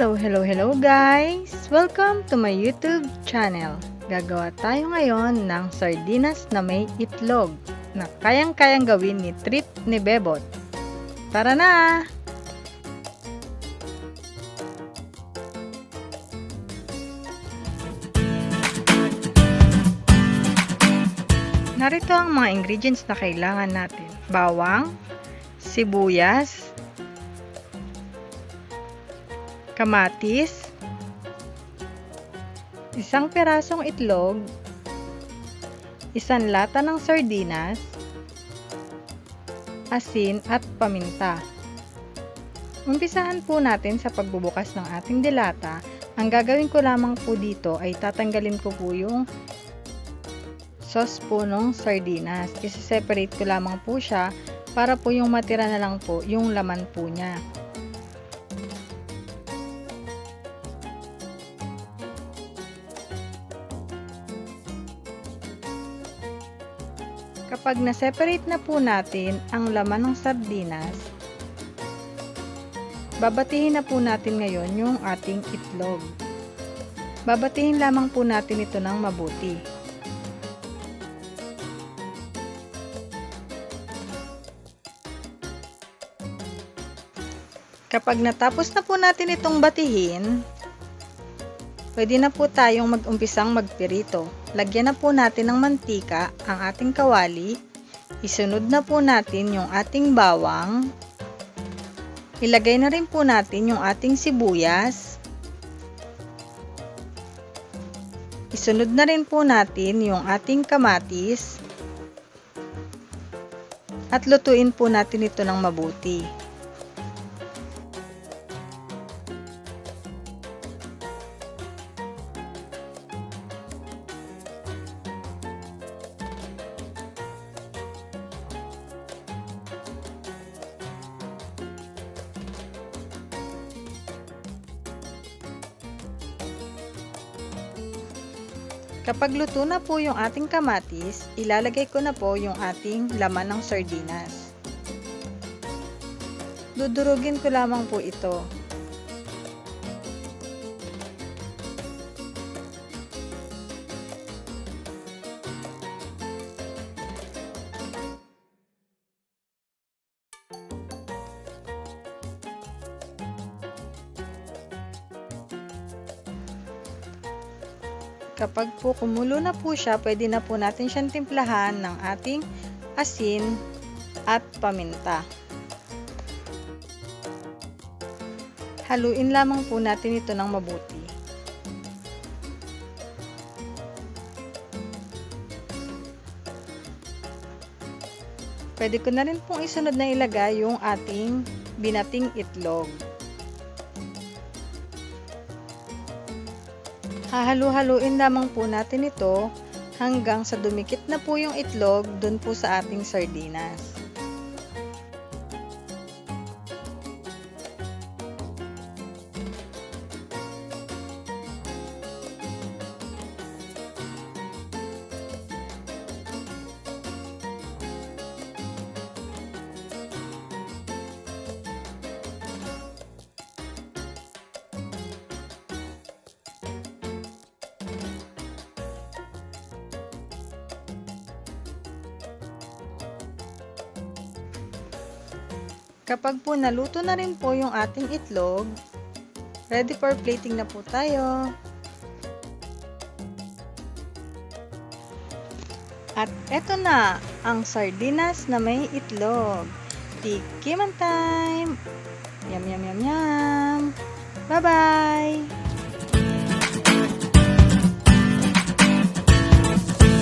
Hello guys! Welcome to my YouTube channel. Gagawa tayo ngayon ng sardinas na may itlog na kayang-kayang gawin ni treat ni Bebot. Tara na! Narito ang mga ingredients na kailangan natin. Bawang, sibuyas, kamatis, isang pirasong itlog, isang lata ng sardinas, asin at paminta. Umpisahan po natin sa pagbubukas ng ating dilata. Ang gagawin ko lamang po dito ay tatanggalin ko po yung sauce po ng sardinas. Isi-separate ko lamang po siya para po yung matira na lang po yung laman po niya. Kapag na-separate na po natin ang laman ng sardinas, babatihin na po natin ngayon yung ating itlog. Babatihin lamang po natin ito ng mabuti. Kapag natapos na po natin itong batihin, pwede na po tayong mag-umpisang magpirito. Lagyan na po natin ng mantika ang ating kawali. Isunod na po natin yung ating bawang. Ilagay na rin po natin yung ating sibuyas. Isunod na rin po natin yung ating kamatis. At lutuin po natin ito ng mabuti. Kapag luto na po yung ating kamatis, ilalagay ko na po yung ating laman ng sardinas. Dudurugin ko lamang po ito. Kapag po kumulo na po siya, pwede na po natin siyang timplahan ng ating asin at paminta. Haluin lamang po natin ito ng mabuti. Pwede ko na rin pong isunod na ilagay yung ating binating itlog. Hahalu-haluin lamang po natin ito hanggang sa dumikit na po yung itlog dun po sa ating sardinas. Kapag po naluto na rin po yung ating itlog, ready for plating na po tayo. At eto na ang sardinas na may itlog. Tikiman time! Yum yum yum yum! Bye bye!